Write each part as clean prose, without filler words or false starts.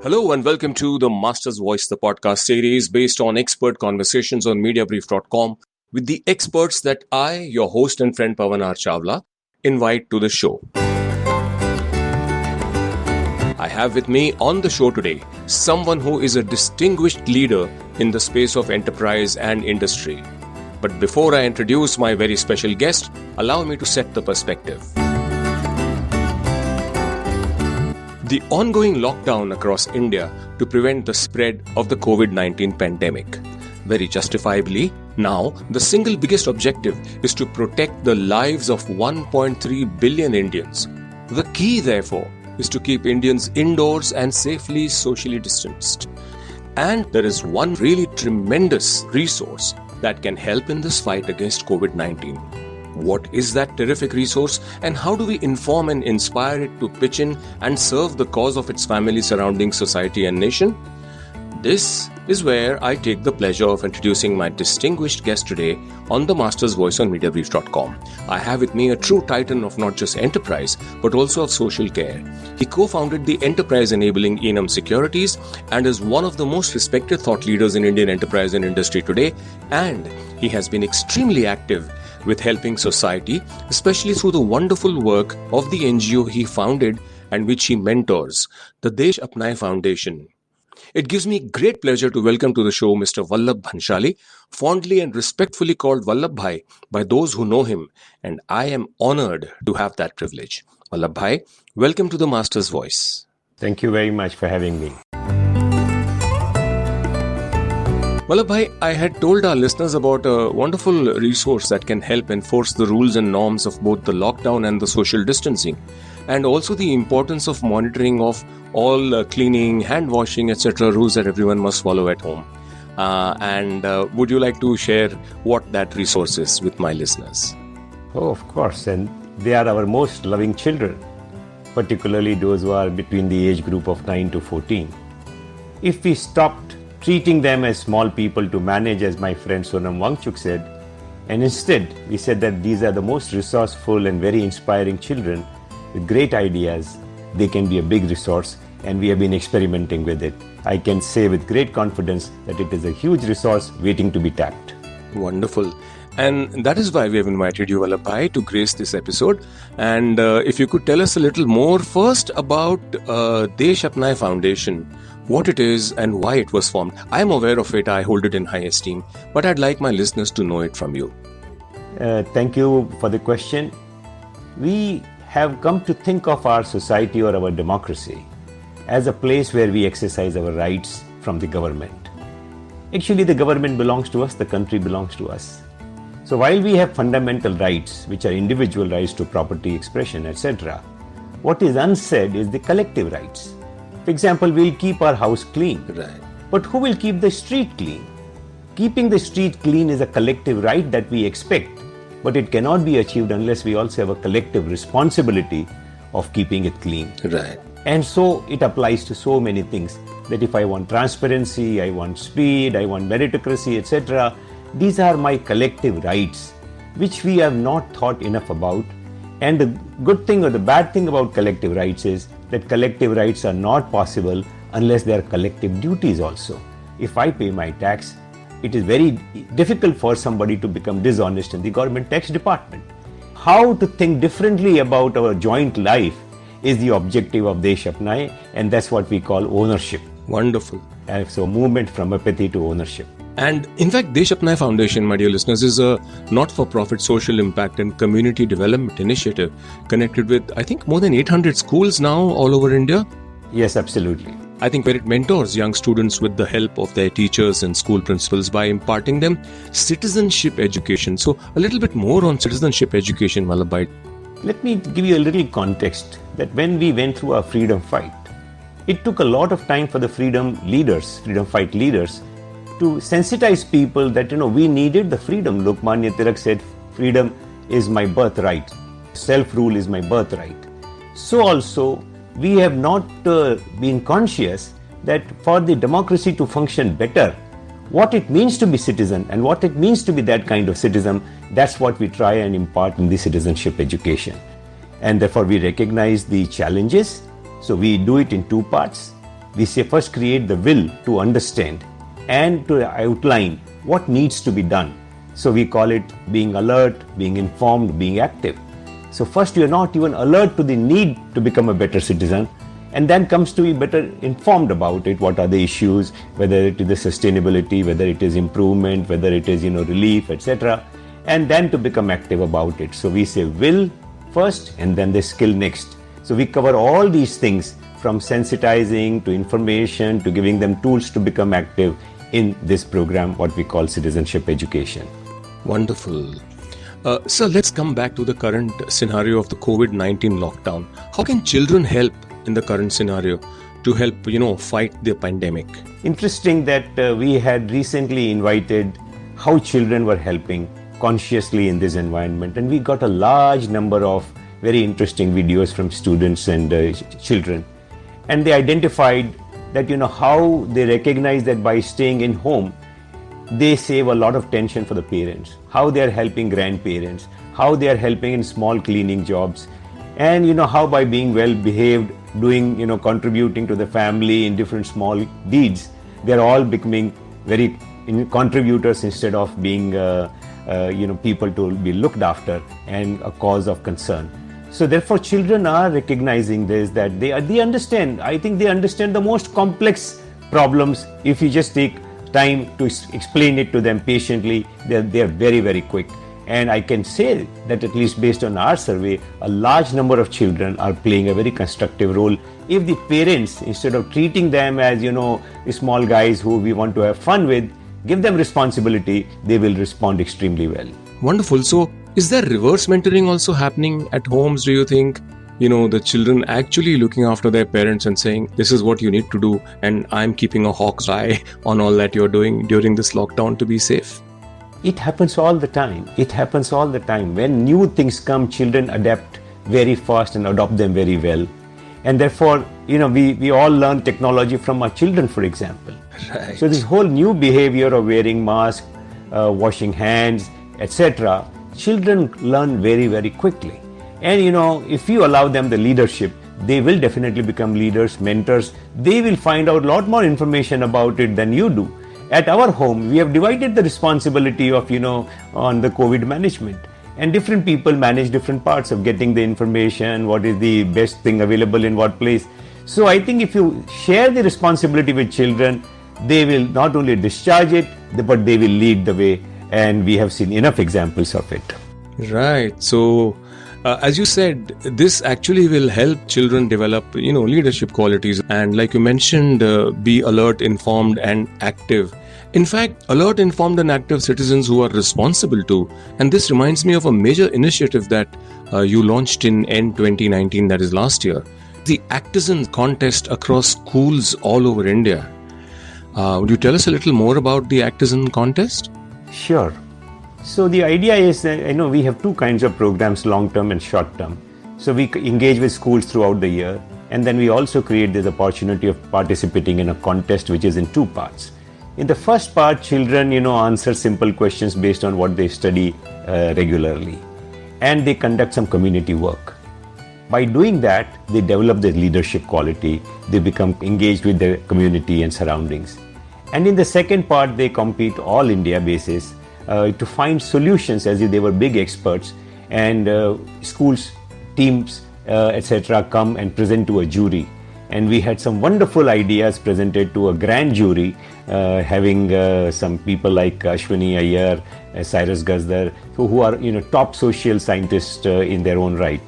Hello and welcome to the Master's Voice, the podcast series based on expert conversations on Mediabrief.com with the experts that I, your host and friend Pavan Chawla, invite to the show. I have with me on the show today someone who is a distinguished leader in the space of enterprise and industry. But before I introduce my very special guest, allow me to set the perspective. The ongoing lockdown across India to prevent the spread of the COVID-19 pandemic. Very justifiably, now the single biggest objective is to protect the lives of 1.3 billion Indians. The key, therefore, is to keep Indians indoors and safely socially distanced. And there is one really tremendous resource that can help in this fight against COVID-19. What is that terrific resource and how do we inform and inspire it to pitch in and serve the cause of its family, surrounding society and nation? This is where I take the pleasure of introducing my distinguished guest today on the Master's Voice on Mediabrief.com. I have with me a true titan of not just enterprise but also of social care. He co-founded the enterprise enabling Enam Securities and is one of the most respected thought leaders in Indian enterprise and industry today, and he has been extremely active with helping society, especially through the wonderful work of the NGO he founded and which he mentors, the Desh Apnayen Foundation. It gives me great pleasure to welcome to the show Mr. Vallabh Bhanshali, fondly and respectfully called Vallabhbhai by those who know him, and I am honored to have that privilege. Vallabhbhai, welcome to the Master's Voice. Thank you very much for having me. Vallabhbhai, I had told our listeners about a wonderful resource that can help enforce the rules and norms of both the lockdown and the social distancing, and also the importance of monitoring of all cleaning, hand washing, etc. rules that everyone must follow at home. Would you like to share what that resource is with my listeners? Oh, of course. And they are our most loving children, particularly those who are between the age group of 9 to 14. If we stopped treating them as small people to manage, as my friend Sonam Wangchuk said, and instead we said that these are the most resourceful and very inspiring children with great ideas, they can be a big resource, and we have been experimenting with it. I can say with great confidence that it is a huge resource waiting to be tapped. Wonderful. And that is why we have invited you, Vallabhbhai, to grace this episode. And if you could tell us a little more first about Desh Apnayen Foundation, what it is and why it was formed. I am aware of it, I hold it in high esteem, but I'd like my listeners to know it from you. Thank you for the question. We have come to think of our society or our democracy as a place where we exercise our rights from the government. Actually, the government belongs to us, the country belongs to us. So while we have fundamental rights, which are individual rights to property, expression, etc., what is unsaid is the collective rights. For example, we'll keep our house clean. Right. But who will keep the street clean? Keeping the street clean is a collective right that we expect, but it cannot be achieved unless we also have a collective responsibility of keeping it clean. Right. And so it applies to so many things, that if I want transparency, I want speed, I want meritocracy, etc., these are my collective rights, which we have not thought enough about. And the good thing or the bad thing about collective rights is that collective rights are not possible unless there are collective duties also. If I pay my tax, it is very difficult for somebody to become dishonest in the government tax department. How to think differently about our joint life is the objective of Desh Apnayen, and that's what we call ownership. Wonderful. So movement from apathy to ownership. And in fact, Desh Apnayen Foundation, my dear listeners, is a not-for-profit social impact and community development initiative connected with, I think, more than 800 schools now all over India. Yes, absolutely. I think where it mentors young students with the help of their teachers and school principals by imparting them citizenship education. So a little bit more on citizenship education, Vallabhbhai. Let me give you a little context that when we went through our freedom fight, it took a lot of time for the freedom fight leaders, to sensitize people that, we needed the freedom. Lokmanya Tilak said, freedom is my birthright. Self-rule is my birthright. So also, we have not been conscious that for the democracy to function better, what it means to be citizen and what it means to be that kind of citizen, that's what we try and impart in the citizenship education. And therefore we recognize the challenges. So we do it in two parts. we say first create the will to understand and to outline what needs to be done. So we call it being alert, being informed, being active. So first you're not even alert to the need to become a better citizen, and then comes to be better informed about it. What are the issues, whether it is the sustainability, whether it is improvement, whether it is relief, etc. And then to become active about it. So we say will first and then the skill next. So we cover all these things from sensitizing to information to giving them tools to become active in this program, what we call citizenship education. Wonderful. Sir, let's come back to the current scenario of the COVID-19 lockdown. How can children help in the current scenario to help, fight the pandemic? Interesting that we had recently invited how children were helping consciously in this environment, and we got a large number of very interesting videos from students and children, and they identified that how they recognize that by staying in home they save a lot of tension for the parents, how they are helping grandparents, how they are helping in small cleaning jobs, and how by being well behaved, doing contributing to the family in different small deeds, they are all becoming very contributors instead of being people to be looked after and a cause of concern. So therefore children are recognizing this, that they understand. I think they understand the most complex problems. If you just take time to explain it to them patiently, they are very, very quick. And I can say that at least based on our survey, a large number of children are playing a very constructive role. If the parents, instead of treating them as small guys who we want to have fun with, give them responsibility, they will respond extremely well. Wonderful. So is there reverse mentoring also happening at homes, do you think? The children actually looking after their parents and saying, this is what you need to do, and I'm keeping a hawk's eye on all that you're doing during this lockdown to be safe? It happens all the time. It happens all the time. When new things come, children adapt very fast and adopt them very well. And therefore, we all learn technology from our children, for example. Right. So this whole new behavior of wearing masks, washing hands, etc., children learn very, very quickly. And if you allow them the leadership, they will definitely become leaders, mentors. They will find out a lot more information about it than you do. At our home, we have divided the responsibility of, on the COVID management. And different people manage different parts of getting the information, what is the best thing available in what place. So I think if you share the responsibility with children, they will not only discharge it, but they will lead the way. And we have seen enough examples of it. Right. So, as you said, this actually will help children develop, leadership qualities. And like you mentioned, be alert, informed and active. In fact, alert, informed and active citizens who are responsible too. And this reminds me of a major initiative that you launched in end 2019, that is last year. The Actizen contest across schools all over India. Would you tell us a little more about the Actizen contest? Sure. So the idea is, we have two kinds of programs, long-term and short-term. So we engage with schools throughout the year, and then we also create this opportunity of participating in a contest which is in two parts. In the first part, children, answer simple questions based on what they study regularly, and they conduct some community work. By doing that, they develop their leadership quality, they become engaged with their community and surroundings. And in the second part, they compete all India basis to find solutions as if they were big experts, and schools, teams, etc. come and present to a jury. And we had some wonderful ideas presented to a grand jury, having some people like Ashwini Iyer, Cyrus Gazdar, who are top social scientists in their own right.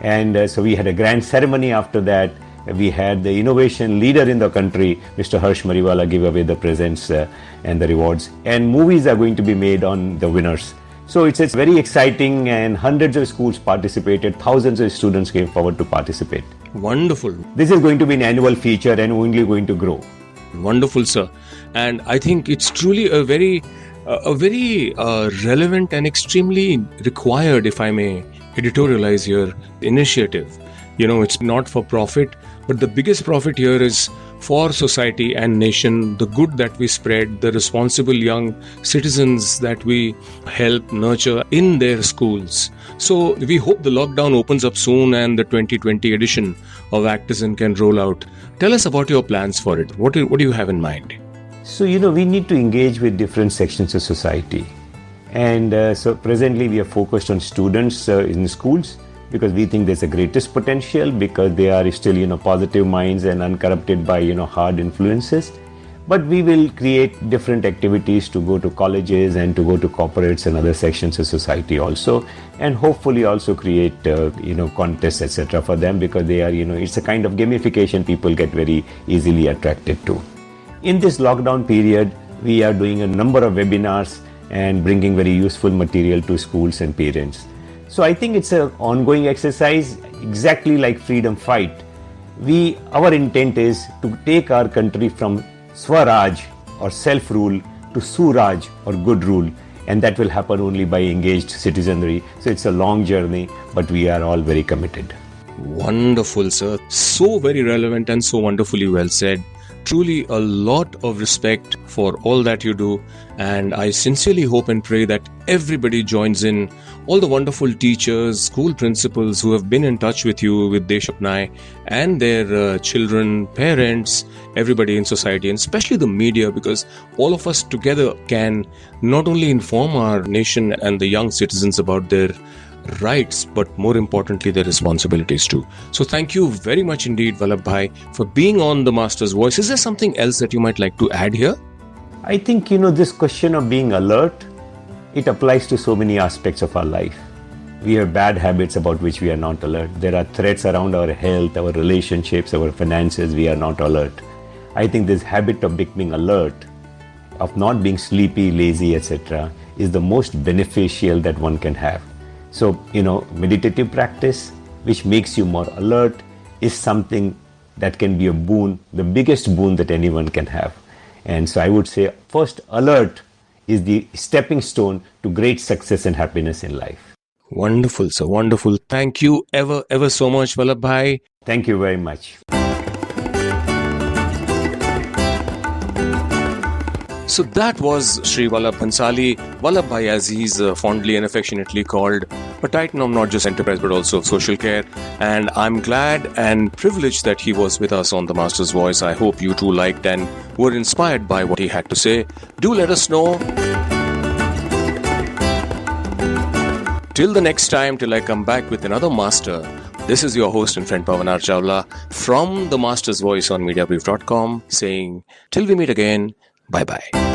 And so we had a grand ceremony after that. We had the innovation leader in the country, Mr. Harsh Mariwala, give away the presents and the rewards. And movies are going to be made on the winners. So it's very exciting, and hundreds of schools participated. Thousands of students came forward to participate. Wonderful. This is going to be an annual feature and only going to grow. Wonderful, sir. And I think it's truly a very relevant and extremely required, if I may editorialize here, initiative. It's not for profit, but the biggest profit here is for society and nation, the good that we spread, the responsible young citizens that we help nurture in their schools. So we hope the lockdown opens up soon and the 2020 edition of Actizen can roll out. Tell us about your plans for it. What do you have in mind? So, we need to engage with different sections of society. And so presently we are focused on students in schools, because we think there's the greatest potential, because they are still, positive minds and uncorrupted by, hard influences. But we will create different activities to go to colleges and to go to corporates and other sections of society also, and hopefully also create, contests, etc. for them, because they are, it's a kind of gamification people get very easily attracted to. In this lockdown period, we are doing a number of webinars and bringing very useful material to schools and parents. So I think it's an ongoing exercise, exactly like freedom fight. Our intent is to take our country from SU-RAAJ or self-rule to SU-RAAJ or good rule, and that will happen only by engaged citizenry. So it's a long journey, but we are all very committed. Wonderful, sir. So very relevant and so wonderfully well said. Truly a lot of respect for all that you do, and I sincerely hope and pray that everybody joins in, all the wonderful teachers, school principals who have been in touch with you with Desh Apnayen, and their children, parents, everybody in society, and especially the media, because all of us together can not only inform our nation and the young citizens about their rights, but more importantly their responsibilities too. So thank you very much indeed, Vallabhbhai, for being on the Master's Voice. Is there something else that you might like to add here? I think, this question of being alert, it applies to so many aspects of our life. We have bad habits about which we are not alert. There are threats around our health, our relationships, our finances, we are not alert. I think this habit of becoming alert, of not being sleepy, lazy, etc., is the most beneficial that one can have. So, meditative practice, which makes you more alert, is something that can be a boon, the biggest boon that anyone can have. And so I would say, first, alert is the stepping stone to great success and happiness in life. Wonderful, sir. Wonderful. Thank you ever so much, Vallabhbhai. Thank you very much. So that was Sri Vallabh Bhanshali, Vallabhbhai as he's fondly and affectionately called, a titan of not just enterprise but also of social care. And I'm glad and privileged that he was with us on the Master's Voice. I hope you too liked and were inspired by what he had to say. Do let us know. Till the next time, till I come back with another master, this is your host and friend Pavan Chawla from the Master's Voice on Mediabrief.com saying, till we meet again, bye-bye.